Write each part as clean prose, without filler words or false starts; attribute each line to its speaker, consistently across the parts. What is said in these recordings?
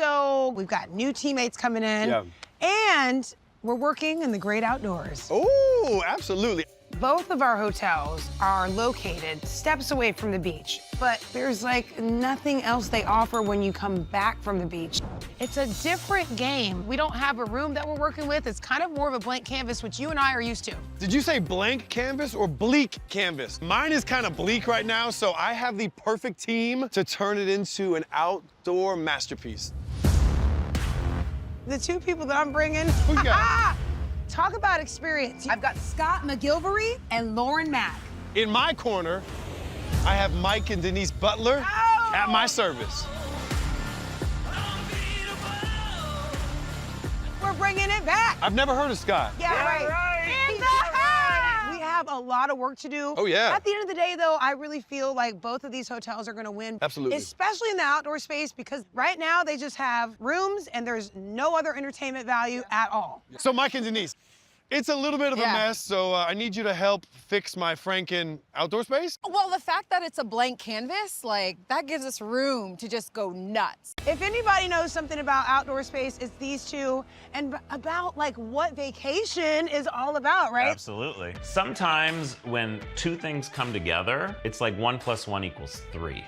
Speaker 1: So we've got new teammates coming in, and we're working in the great outdoors.
Speaker 2: Oh, absolutely.
Speaker 1: Both of our hotels are located steps away from the beach, but there's like nothing else they offer when you come back from the beach. It's a different game. We don't have a room that we're working with. It's kind of more of a blank canvas, which you and I are used to.
Speaker 2: Did you say blank canvas or bleak canvas? Mine is kind of bleak right now, so I have the perfect team to turn it into an outdoor masterpiece.
Speaker 1: The two people that I'm bringing,
Speaker 2: Who you got?
Speaker 1: Talk about experience. I've got Scott McGilvery and Lauren Mack.
Speaker 2: In my corner, I have Mike and Denise Butler at my service.
Speaker 1: We're bringing it back.
Speaker 2: I've never heard of Scott.
Speaker 1: Yeah, right. In the house. We have a lot of work to do.
Speaker 2: Oh, yeah.
Speaker 1: At the end of the day, though, I really feel like both of these hotels are going to win.
Speaker 2: Absolutely.
Speaker 1: Especially in the outdoor space, because right now they just have rooms and there's no other entertainment value at all.
Speaker 2: So Mike and Denise, it's a little bit of a mess, so I need you to help fix my Franken outdoor space.
Speaker 3: Well, the fact that it's a blank canvas, like, that gives us room to just go nuts.
Speaker 1: If anybody knows something about outdoor space, it's these two, and about like what vacation is all about, right?
Speaker 4: Absolutely. Sometimes when two things come together, it's like 1 + 1 = 3.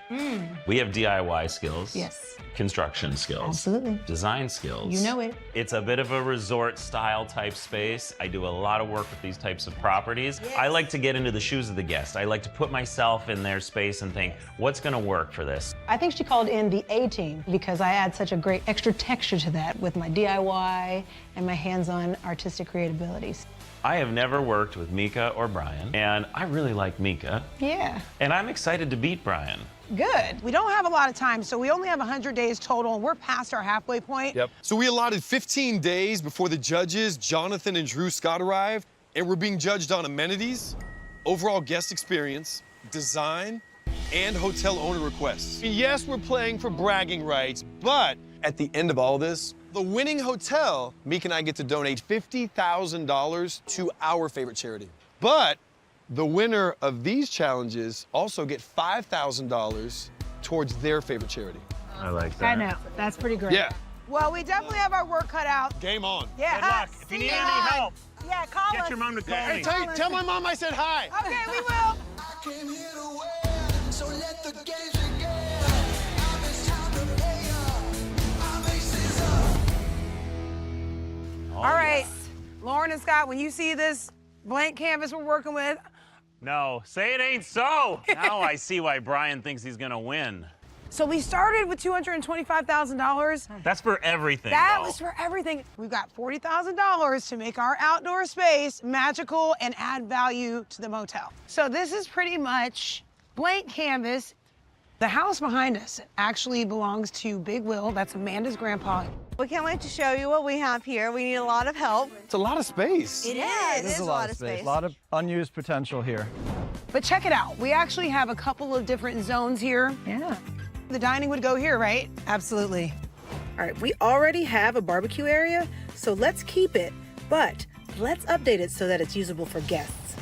Speaker 4: We have DIY skills.
Speaker 1: Yes.
Speaker 4: Construction skills.
Speaker 1: Absolutely.
Speaker 4: Design skills.
Speaker 1: You know it.
Speaker 4: It's a bit of a resort style type space. I do a lot of work with these types of properties. I like to get into the shoes of the guest. I like to put myself in their space and think, what's gonna work for this?
Speaker 5: I think she called in the A team because I add such a great extra texture to that with my DIY and my hands-on artistic creative abilities.
Speaker 4: I have never worked with Mika or Brian, and I really like Mika.
Speaker 5: Yeah.
Speaker 4: And I'm excited to beat Brian.
Speaker 1: Good. We don't have a lot of time, so we only have 100 days total, and we're past our halfway point.
Speaker 2: Yep. So we allotted 15 days before the judges, Jonathan and Drew Scott, arrived, and we're being judged on amenities, overall guest experience, design, and hotel owner requests. Yes, we're playing for bragging rights, but at the end of all this, the winning hotel, Meek and I get to donate $50,000 to our favorite charity. But the winner of these challenges also get $5,000 towards their favorite charity.
Speaker 4: I like that.
Speaker 5: I know. That's pretty great.
Speaker 2: Yeah,
Speaker 1: Well, we definitely have our work cut out.
Speaker 2: game on.
Speaker 1: Yeah.
Speaker 6: Good luck. If you need any help,
Speaker 1: Yeah, call
Speaker 6: get
Speaker 1: us.
Speaker 6: your mom to call
Speaker 2: Hey,
Speaker 6: me.
Speaker 2: tell my mom I said hi.
Speaker 1: Okay, we will.
Speaker 7: Came here to win, so let the games begin. Now it's time to play up. Our aces up.
Speaker 1: All right, Lauren and Scott, when you see this blank canvas we're working with,
Speaker 6: No, say it ain't so. Now I see why Brian thinks he's gonna win.
Speaker 1: so we started with $225,000.
Speaker 6: That's for everything.
Speaker 1: That
Speaker 6: though.
Speaker 1: was for everything. We've got $40,000 to make our outdoor space magical and add value to the motel. So this is pretty much blank canvas. The house behind us actually belongs to Big Will. That's Amanda's grandpa.
Speaker 8: We can't wait to show you what we have here. We need a lot of help.
Speaker 2: It's a lot of space.
Speaker 8: It is a lot of space.
Speaker 9: A lot of unused potential here.
Speaker 1: But check it out. We actually have a couple of different zones here.
Speaker 5: Yeah.
Speaker 1: The dining would go here, right?
Speaker 10: Absolutely. All right, we already have a barbecue area, so let's keep it, but let's update it so that it's usable for guests.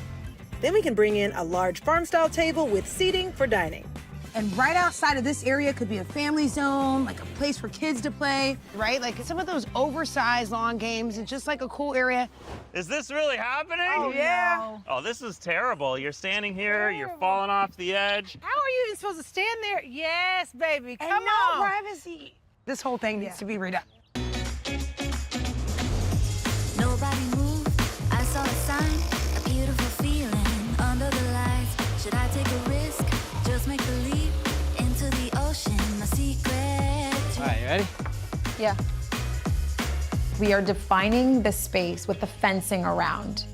Speaker 10: Then we can bring in a large farm-style table with seating for dining.
Speaker 1: And right outside of this area could be a family zone, like a place for kids to play, right? Like some of those oversized lawn games and just like a cool area.
Speaker 6: Is this really happening?
Speaker 1: Oh, yeah.
Speaker 6: Oh, this is terrible. You're standing here, you're falling off the edge.
Speaker 5: How are you even supposed to stand there? Yes, baby.
Speaker 1: And
Speaker 5: Come
Speaker 1: no
Speaker 5: on.
Speaker 1: privacy. This whole thing needs to be redone.
Speaker 11: Nobody moved. I saw a sign, a beautiful feeling under the lights. Should I take a risk? Just make the leap into the ocean. My secret.
Speaker 9: All right, you ready?
Speaker 3: Yeah. We are defining the space with the fencing around.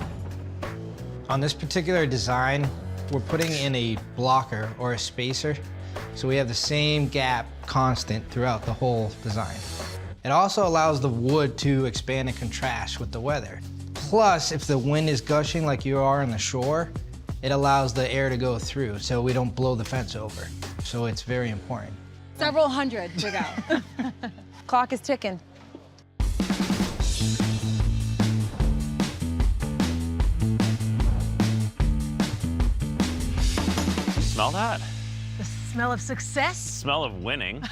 Speaker 9: On this particular design, we're putting in a blocker or a spacer, so we have the same gap constant throughout the whole design. It also allows the wood to expand and contrast with the weather. Plus, if the wind is gushing like you are on the shore, it allows the air to go through so we don't blow the fence over. So it's very important.
Speaker 3: Several hundred to go. Clock is ticking.
Speaker 6: Smell that?
Speaker 5: The smell of success.
Speaker 6: Smell of winning.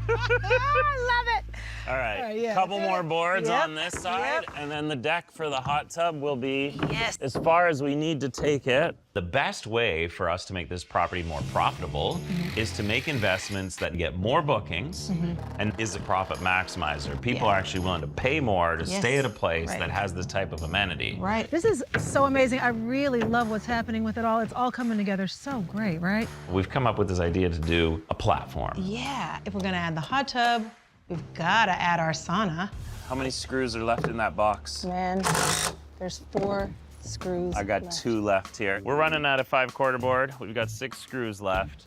Speaker 5: I love it.
Speaker 6: All right,
Speaker 5: All right, yeah.
Speaker 6: couple more boards
Speaker 5: Yep,
Speaker 6: on this side,
Speaker 5: yep.
Speaker 6: and then the deck for the hot tub will be
Speaker 5: Yes.
Speaker 6: as far as we need to take it.
Speaker 4: The best way for us to make this property more profitable is to make investments that get more bookings and is a profit maximizer. People are actually willing to pay more to
Speaker 5: Yes.
Speaker 4: stay at a place
Speaker 5: Right.
Speaker 4: that has this type of amenity.
Speaker 5: Right. This is so amazing. I really love what's happening with it all. It's all coming together so great, right?
Speaker 4: We've come up with this idea to do a platform.
Speaker 5: Yeah. If we're gonna add the hot tub, we've gotta add our sauna.
Speaker 6: How many screws are left in that box?
Speaker 5: Man, there's 4 screws.
Speaker 6: I got
Speaker 5: left.
Speaker 6: 2 left here. We're running out of 5/4 board. We've got 6 screws left.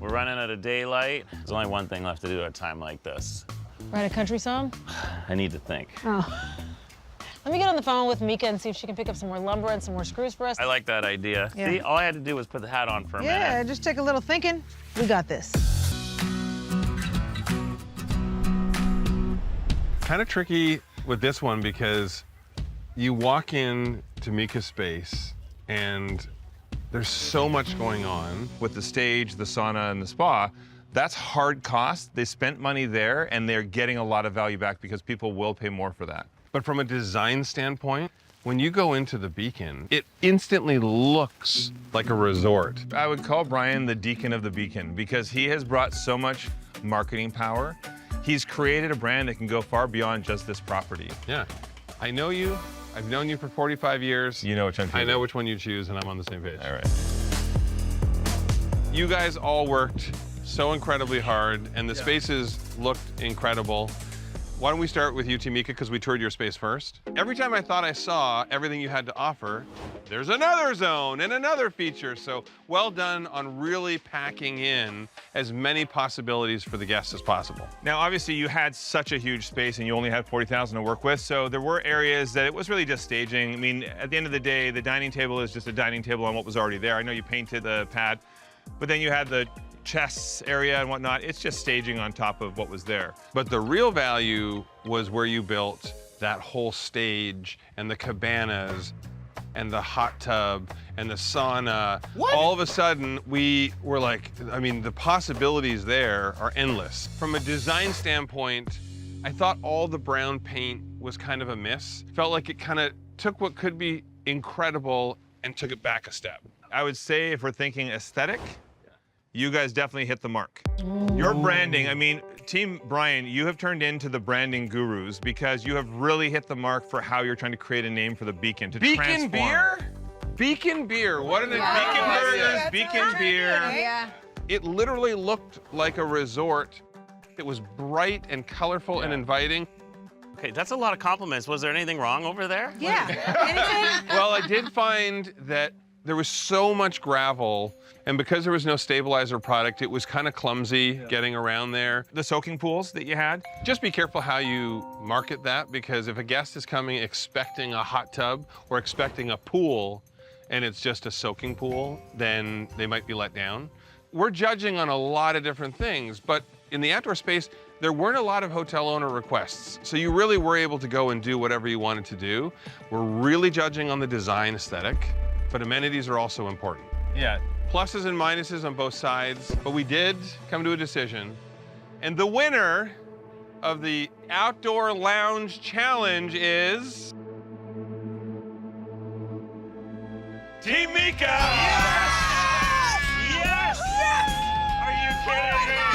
Speaker 6: We're running out of daylight. There's only one thing left to do at a time like this.
Speaker 5: Write a country song?
Speaker 6: I need to think.
Speaker 5: Oh. Let me get on the phone with Mika and see if she can pick up some more lumber and some more screws for us.
Speaker 6: I like that idea.
Speaker 5: Yeah.
Speaker 6: See, all I had to do was put the hat on for a
Speaker 5: Yeah,
Speaker 6: minute.
Speaker 5: just take a little thinking. We got this.
Speaker 12: Kind of tricky with this one because you walk in to Mika's space and there's so much going on with the stage, the sauna, and the spa. That's hard cost. They spent money there and they're getting a lot of value back because people will pay more for that. But from a design standpoint, when you go into the Beacon, it instantly looks like a resort. I would call Brian the deacon of the Beacon because he has brought so much marketing power. He's created a brand that can go far beyond just this property. Yeah, I know you. I've known you for 45 years. You know which one. I know which one you choose, and I'm on the same page. All right. You guys all worked so incredibly hard, and the spaces looked incredible. Why don't we start with you, Mika, because we toured your space first. Every time I thought I saw everything you had to offer, there's another zone and another feature. So well done on really packing in as many possibilities for the guests as possible. Now, obviously, you had such a huge space and you only had 40,000 to work with. So there were areas that it was really just staging. I mean, at the end of the day, the dining table is just a dining table on what was already there. I know you painted the pad, but then you had the chess area and whatnot. It's just staging on top of what was there. But the real value was where you built that whole stage and the cabanas and the hot tub and the sauna. What? All of a sudden, we were like, I mean, the possibilities there are endless. From a design standpoint, I thought all the brown paint was kind of a miss. Felt like it kind of took what could be incredible and took it back a step. I would say if we're thinking aesthetic, you guys definitely hit the mark. Your branding, I mean, Team Brian, you have turned into the branding gurus because you have really hit the mark for how you're trying to create a name for the Beacon. To
Speaker 13: Beacon
Speaker 12: transform.
Speaker 13: beer?
Speaker 12: Beacon beer. What an Beacon burgers, Beacon beer.
Speaker 3: Yeah.
Speaker 12: It literally looked like a resort. It was bright and colorful and inviting.
Speaker 6: Okay, that's a lot of compliments. Was there anything wrong over there?
Speaker 5: Yeah. Anything?
Speaker 12: Well, I did find that there was so much gravel, and because there was no stabilizer product, it was kind of clumsy getting around there. The soaking pools that you had, just be careful how you market that, because if a guest is coming expecting a hot tub or expecting a pool, and it's just a soaking pool, then they might be let down. We're judging on a lot of different things, but in the outdoor space, there weren't a lot of hotel owner requests. So you really were able to go and do whatever you wanted to do. We're really judging on the design aesthetic, but amenities are also important. Yeah, pluses and minuses on both sides, but we did come to a decision. And the winner of the Outdoor Lounge Challenge is...
Speaker 6: Team Mika! Yes! Yes! Are you kidding me?